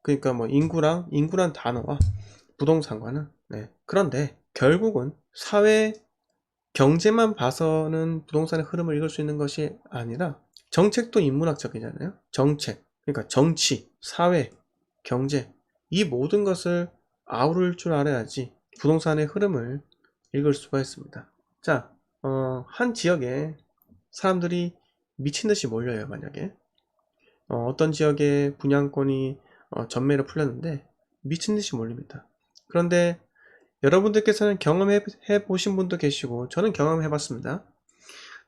그러니까 뭐 인구란 단어와 부동산과는 그런데 결국은 사회 경제만 봐서는 부동산의 흐름을 읽을 수 있는 것이 아니라 정책도 인문학적이잖아요. 정책, 그러니까 정치, 사회, 경제 이 모든 것을 아우를 줄 알아야지 부동산의 흐름을 읽을 수가 있습니다. 자, 한 지역에 사람들이 미친듯이 몰려요. 만약에 어떤 지역에 분양권이 전매로 풀렸는데 미친듯이 몰립니다. 그런데 여러분들께서는 경험해 보신 분도 계시고 저는 경험해 봤습니다.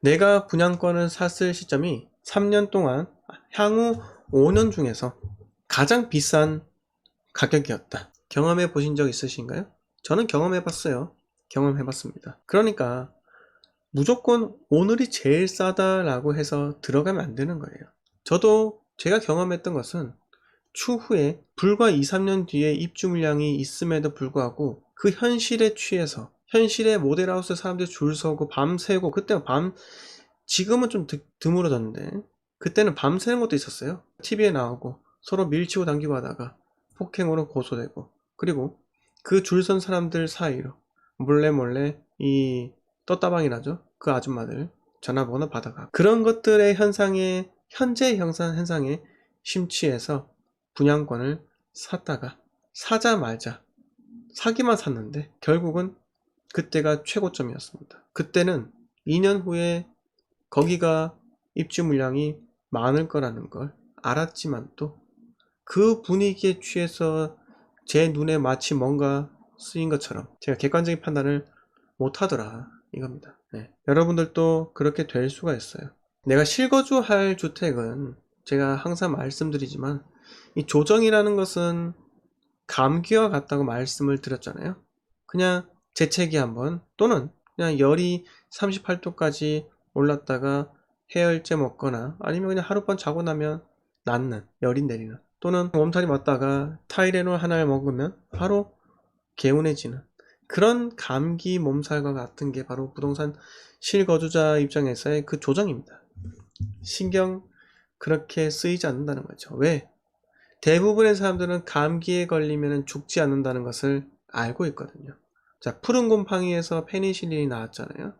내가 분양권을 샀을 시점이 3년 동안 향후 5년 중에서 가장 비싼 가격이었다. 경험해 보신 적 있으신가요? 저는 경험해 봤어요. 경험해 봤습니다. 그러니까 무조건 오늘이 제일 싸다라고 해서 들어가면 안 되는 거예요. 저도 제가 경험했던 것은 추후에 불과 2, 3년 뒤에 입주 물량이 있음에도 불구하고 그 현실에 취해서 현실의 모델하우스 사람들이 줄 서고 밤새고 그때는 지금은 좀 드물어졌는데 그때는 밤새는 것도 있었어요. TV에 나오고 서로 밀치고 당기고 하다가 폭행으로 고소되고 그리고 그 줄 선 사람들 사이로 몰래 이 떴다방이라죠. 그 아줌마들 전화번호 받아가 그런 것들의 현상에 현재 형상 현상에 심취해서 분양권을 샀다가 사자마자 사기만 샀는데 결국은 그때가 최고점이었습니다. 그때는 2년 후에 거기가 입주 물량이 많을 거라는 걸 알았지만 또 그 분위기에 취해서 제 눈에 마치 뭔가 쓰인 것처럼 제가 객관적인 판단을 못하더라 이겁니다. 여러분들도 그렇게 될 수가 있어요. 내가 실거주할 주택은 제가 항상 말씀드리지만 이 조정이라는 것은 감기와 같다고 말씀을 드렸잖아요. 그냥 재채기 한번 또는 그냥 열이 38도까지 올랐다가 해열제 먹거나 아니면 그냥 하룻밤 자고 나면 낫는 열이 내리는 또는 몸살이 맞다가 타이레놀 하나를 먹으면 바로 개운해지는 그런 감기 몸살과 같은 게 바로 부동산 실거주자 입장에서의 그 조정입니다. 신경 그렇게 쓰이지 않는다는 거죠. 왜? 대부분의 사람들은 감기에 걸리면 죽지 않는다는 것을 알고 있거든요. 자, 푸른 곰팡이에서 페니실린이 나왔잖아요.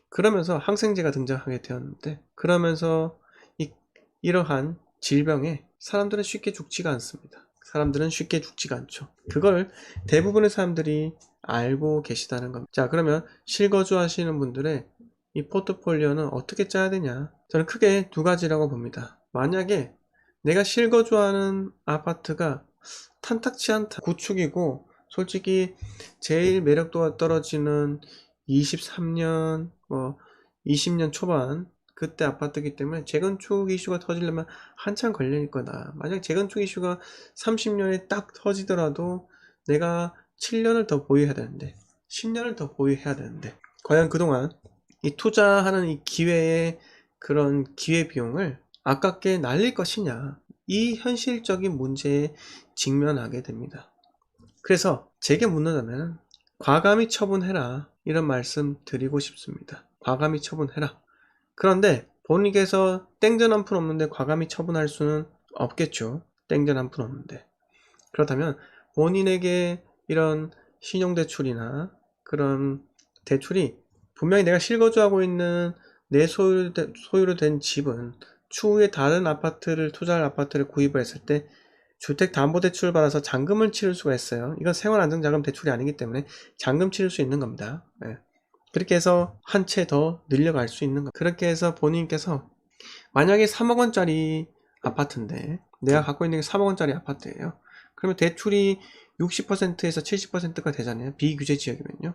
그러면서 항생제가 등장하게 되었는데 그러면서 이러한 질병에 사람들은 쉽게 죽지가 않습니다. 사람들은 쉽게 죽지가 않죠. 그걸 대부분의 사람들이 알고 계시다는 겁니다. 자, 그러면 실거주 하시는 분들의 이 포트폴리오는 어떻게 짜야 되냐? 저는 크게 두 가지라고 봅니다. 만약에 내가 실거주하는 아파트가 탐탁치 않다. 구축이고 솔직히 제일 매력도가 떨어지는 23년 20년 초반 그때 아파트이기 때문에 재건축 이슈가 터지려면 한참 걸릴 거다. 만약 재건축 이슈가 30년에 딱 터지더라도 내가 7년을 더 보유해야 되는데 10년을 더 보유해야 되는데 과연 그동안 이 투자하는 이 기회의 그런 기회비용을 아깝게 날릴 것이냐 이 현실적인 문제에 직면하게 됩니다. 그래서 제게 묻는다면 과감히 처분해라 이런 말씀 드리고 싶습니다. 과감히 처분해라. 그런데 본인께서 땡전 한 푼 없는데 과감히 처분할 수는 없겠죠. 땡전 한 푼 없는데. 그렇다면 본인에게 이런 신용대출이나 그런 대출이 분명히 내가 실거주하고 있는 내 소유로 된 집은 추후에 다른 아파트를 투자할 아파트를 구입을 했을 때 주택담보대출을 받아서 잔금을 치를 수가 있어요. 이건 생활안정자금 대출이 아니기 때문에 잔금 치를 수 있는 겁니다. 그렇게 해서 한 채 더 늘려갈 수 있는 겁니다. 그렇게 해서 본인께서 만약에 3억 원짜리 아파트인데 내가 갖고 있는 게 3억 원짜리 아파트예요. 그러면 대출이 60%에서 70%가 되잖아요. 비규제 지역이면요.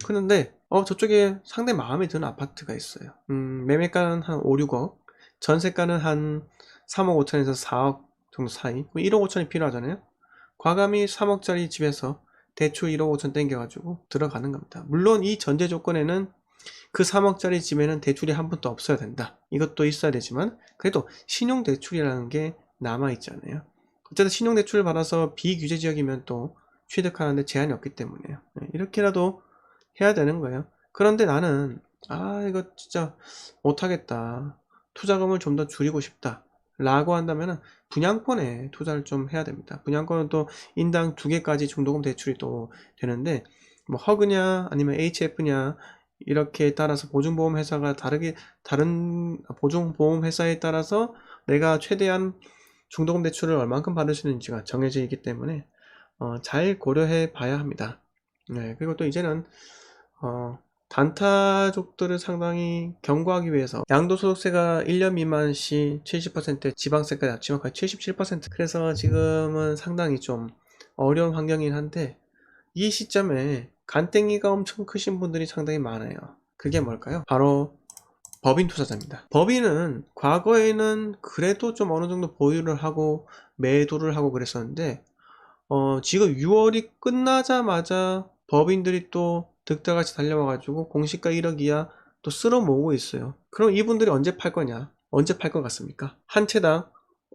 그런데 저쪽에 상당히 마음에 드는 아파트가 있어요. 매매가는 한 5, 6억, 전세가는 한 3억 5천에서 4억 정도 사이. 1억 5천이 필요하잖아요. 과감히 3억짜리 집에서 대출 1억 5천 땡겨가지고 들어가는 겁니다. 물론 이 전제 조건에는 그 3억짜리 집에는 대출이 한 푼도 없어야 된다. 이것도 있어야 되지만 그래도 신용대출이라는 게 남아있잖아요. 어쨌든 신용대출을 받아서 비규제 지역이면 또 취득하는데 제한이 없기 때문에요. 이렇게라도 해야 되는 거예요. 그런데 나는 이거 진짜 못하겠다. 투자금을 좀 더 줄이고 싶다. 라고 한다면 분양권에 투자를 좀 해야 됩니다. 분양권은 또 인당 2개까지 중도금 대출이 또 되는데, 뭐 허그냐 아니면 HF냐 이렇게 따라서 보증보험 회사가 다른 보증보험 회사에 따라서 내가 최대한 중도금 대출을 얼만큼 받을 수 있는지가 정해져 있기 때문에 잘 고려해 봐야 합니다. 네, 그리고 또 이제는 단타족들을 상당히 경고하기 위해서 양도소득세가 1년 미만 시 70%, 지방세까지 합치면 거의 77%. 그래서 지금은 상당히 좀 어려운 환경이긴 한데, 이 시점에 간땡이가 엄청 크신 분들이 상당히 많아요. 그게 뭘까요? 바로 법인 투자자입니다. 법인은 과거에는 그래도 좀 어느 정도 보유를 하고 매도를 하고 그랬었는데, 지금 6월이 끝나자마자 법인들이 또 득달같이 달려와가지고 공시가 1억 이하 또 쓸어 모으고 있어요. 그럼 이분들이 언제 팔 거냐? 언제 팔 것 같습니까? 한 채당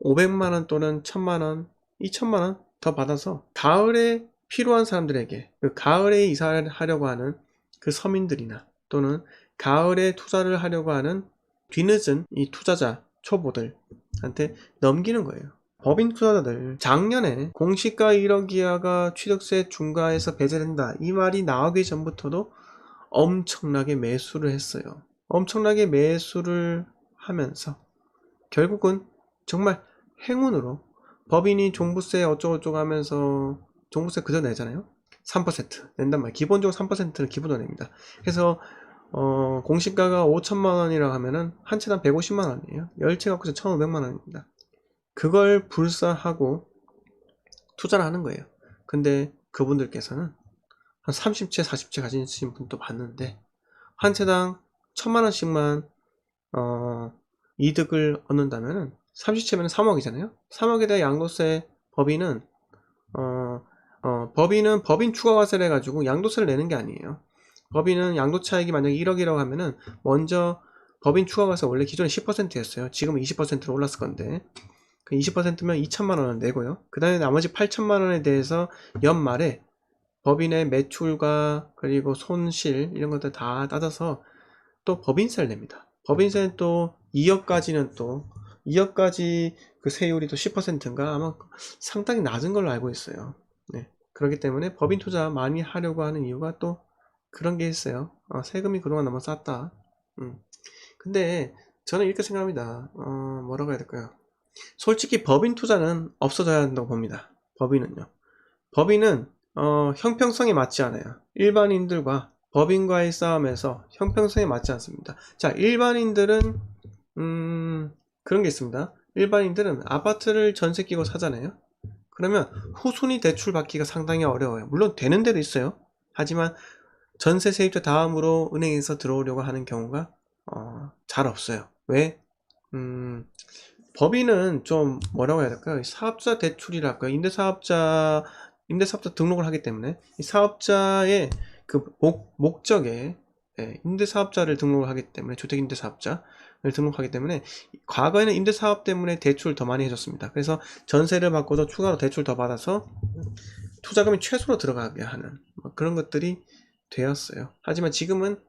500만원 또는 1000만원, 2000만원 더 받아서 가을에 필요한 사람들에게, 그 가을에 이사를 하려고 하는 그 서민들이나 또는 가을에 투자를 하려고 하는 뒤늦은 이 투자자 초보들한테 넘기는 거예요. 법인 투자자들, 작년에 공시가 1억 이하가 취득세 중과에서 배제된다 이 말이 나오기 전부터도 엄청나게 매수를 했어요. 엄청나게 매수를 하면서 결국은 정말 행운으로 법인이 종부세 어쩌고저쩌고 하면서 종부세 그대로 내잖아요. 3% 낸단 말이에요. 기본적으로 3%는 기본으로 냅니다. 그래서 공시가가 5천만 원이라고 하면은 한 채당 150만 원이에요. 10채 갖고 1,500만 원입니다. 그걸 불사하고 투자를 하는 거예요. 근데 그분들께서는 한 30채, 40채 가지신 분도 봤는데 한 채당 1000만원씩만 이득을 얻는다면은 30채면 3억이잖아요. 3억에 대한 양도세 법인은 법인은 법인 추가과세를 해가지고 양도세를 내는 게 아니에요. 법인은 양도차익이 만약에 1억이라고 하면은 먼저 법인 추가과세 원래 기존에 10%였어요. 지금은 20%로 올랐을 건데 그 20%면 2천만 원을 내고요. 그 다음에 나머지 8천만 원에 대해서 연말에 법인의 매출과 그리고 손실 이런 것들 다 따져서 또 법인세를 냅니다. 법인세는 또 2억까지는 또 2억까지 그 세율이 또 10%인가 아마 상당히 낮은 걸로 알고 있어요. 네. 그렇기 때문에 법인 투자 많이 하려고 하는 이유가 또 그런 게 있어요. 세금이 그동안 너무 쌌다. 근데 저는 이렇게 생각합니다. 뭐라고 해야 될까요? 솔직히 법인 투자는 없어져야 한다고 봅니다. 법인은요. 법인은 형평성에 맞지 않아요. 일반인들과 법인과의 싸움에서 형평성에 맞지 않습니다. 자, 일반인들은 그런 게 있습니다. 일반인들은 아파트를 전세 끼고 사잖아요. 그러면 후순위 대출 받기가 상당히 어려워요. 물론 되는 데도 있어요. 하지만 전세 세입자 다음으로 은행에서 들어오려고 하는 경우가 잘 없어요. 왜? 법인은 좀 뭐라고 해야 될까요? 사업자 대출이랄까요? 임대사업자 등록을 하기 때문에 이 사업자의 그 목적에 임대사업자를 등록을 하기 때문에 주택임대사업자를 등록하기 때문에 과거에는 임대사업 때문에 대출을 더 많이 해줬습니다. 그래서 전세를 받고도 추가로 대출 더 받아서 투자금이 최소로 들어가게 하는 그런 것들이 되었어요. 하지만 지금은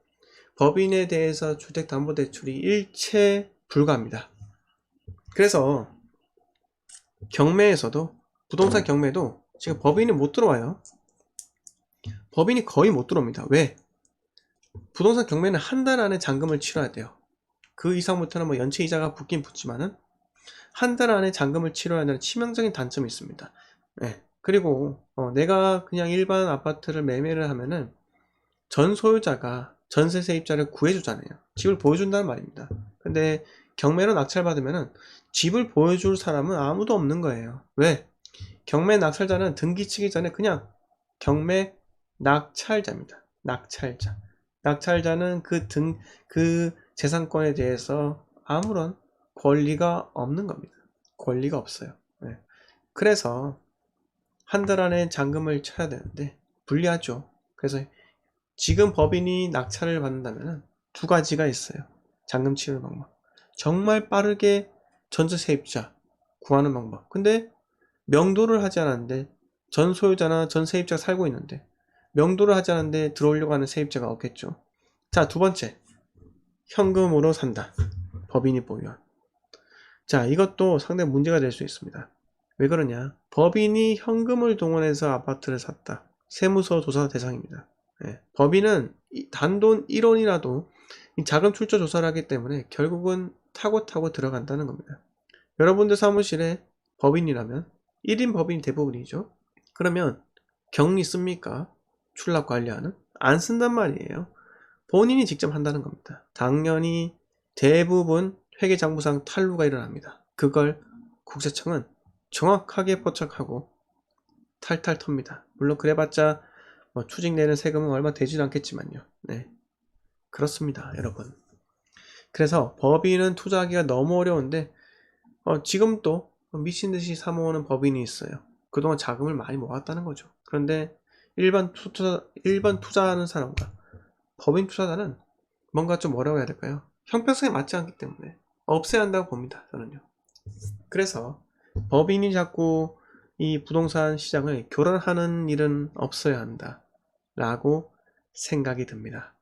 법인에 대해서 주택담보대출이 일체 불가합니다. 그래서 경매에서도 부동산 경매도 지금 법인이 못 들어와요. 법인이 거의 못 들어옵니다. 왜? 부동산 경매는 한 달 안에 잔금을 치러야 돼요. 그 이상부터는 뭐 연체 이자가 붙긴 붙지만은 한 달 안에 잔금을 치러야 하는 치명적인 단점이 있습니다. 네. 그리고 내가 그냥 일반 아파트를 매매를 하면은 전 소유자가 전세 세입자를 구해주잖아요. 집을 보여준다는 말입니다. 근데 경매로 낙찰받으면은 집을 보여줄 사람은 아무도 없는 거예요. 왜? 경매 낙찰자는 등기 치기 전에 그냥 경매 낙찰자입니다. 낙찰자. 낙찰자는 그 재산권에 대해서 아무런 권리가 없는 겁니다. 권리가 없어요. 네. 그래서 한 달 안에 잔금을 쳐야 되는데 불리하죠. 그래서 지금 법인이 낙찰을 받는다면 두 가지가 있어요. 잔금 치르는 방법. 정말 빠르게 전세 세입자 구하는 방법. 근데 명도를 하지 않았는데 전 소유자나 전 세입자가 살고 있는데 명도를 하지 않았는데 들어오려고 하는 세입자가 없겠죠. 자, 두 번째. 현금으로 산다. 법인이 보유한. 자, 이것도 상당히 문제가 될 수 있습니다. 왜 그러냐? 법인이 현금을 동원해서 아파트를 샀다. 세무서 조사 대상입니다. 예, 법인은 단돈 1원이라도 자금 출처 조사를 하기 때문에 결국은 타고 들어간다는 겁니다. 여러분들 사무실에 법인이라면 1인 법인이 대부분이죠. 그러면 격리 씁니까? 출납 관리하는? 안 쓴단 말이에요. 본인이 직접 한다는 겁니다. 당연히 대부분 회계장부상 탈루가 일어납니다. 그걸 국세청은 정확하게 포착하고 탈탈 텁니다. 물론 그래봤자 뭐 추징되는 세금은 얼마 되지도 않겠지만요. 네, 그렇습니다, 여러분. 그래서 법인은 투자하기가 너무 어려운데 지금도 미친듯이 사모으는 법인이 있어요. 그동안 자금을 많이 모았다는 거죠. 그런데 일반 투자하는 사람과 법인 투자자는 뭔가 좀 뭐라고 해야 될까요? 형평성에 맞지 않기 때문에 없애야 한다고 봅니다, 저는요. 그래서 법인이 자꾸 이 부동산 시장을 교란하는 일은 없어야 한다 라고 생각이 듭니다.